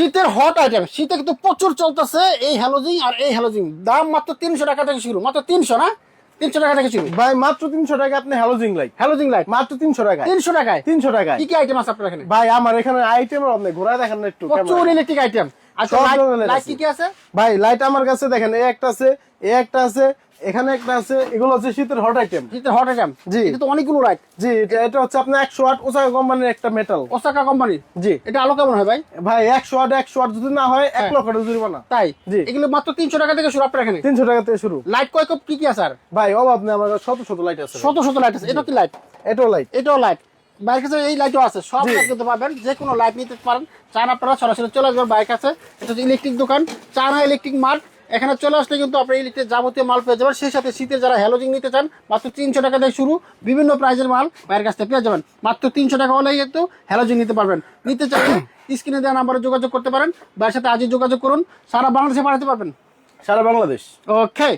শীতের hot item, শীতে কিন্তু প্রচুর চলতেছে এই হ্যালোজিং। আর এই হ্যালোজিং দাম মাত্র 300 টাকা থেকে শুরু, মাত্র 300 না, 300 টাকা থেকে শুরু ভাই মাত্র 300 টাকা আপনি হ্যালোজিং লাইট। হ্যালোজিং লাইট মাত্র 300 টাকা। 300 টাকায় 300 টাকা। কি কি আইটেম আছে আপনার এখানে? ভাই আমার এখানে আইটেম আপনি ঘোরা দেখেন না একটু। প্রচুর ইলেকট্রিক আইটেম। আচ্ছা সব ধরনের লাইট আছে। কি কি আছে? ভাই লাইট আমার কাছে দেখেন, এই একটা আছে, এই একটা আছে, এখানে একটা আছে। এগুলো হচ্ছে শীতের হট আইটেম। শীতের হট আইটেম। জি। এটা তো অনেকগুলো লাইট। জি, এটা হচ্ছে আপনার 100 ওয়াট ওসাকা কোম্পানির একটা মেটাল। ওসাকা কোম্পানির। জি। এটা আলো কেমন হয় ভাই? ভাই 100 ওয়াট যদি না হয় 1 লক্ষ টাকা জরিমানা। তাই? জি। এগুলো মাত্র 300 টাকা থেকে শুরু আপনার এখানে। 300 টাকা থেকে শুরু। লাইট কয় কপ কি কি আছে? আর ভাই অভাব নেই, আমার কাছে শত শত লাইট আছে। শত শত লাইট আছে। এটা কি লাইট? এটাও লাইট। এটাও লাইট। বাইরের কাছে এই লাইটও আছে, সব লাইট নিতে পারবেন, যে কোনো লাইট নিতে পারেন। চান আপনারা সরাসরি চলে আসবেন বাইরের কাছে। এটা হচ্ছে ইলেকট্রিক দোকান, চায়না ইলেকট্রিক মার্ট। এখানে চলে আসলে কিন্তু আপনি ইলেকট্রিক যাবতীয় মাল পেয়ে যাবেন। সেই সাথে শীতের যারা হ্যালোজিং নিতে চান মাত্র 300 টাকা থেকে শুরু, বিভিন্ন প্রাইজের মাল বাইরের কাছ থেকে পেয়ে যাবেন। মাত্র 300 টাকা হলেই কিন্তু হ্যালোজিং নিতে পারবেন। নিতে চাইলে স্ক্রিনে দেওয়া নাম্বারে যোগাযোগ করতে পারেন, বাইরের সাথে আজই যোগাযোগ করুন। সারা বাংলাদেশে পাঠাতে পারবেন। সারা বাংলাদেশ। ওকে।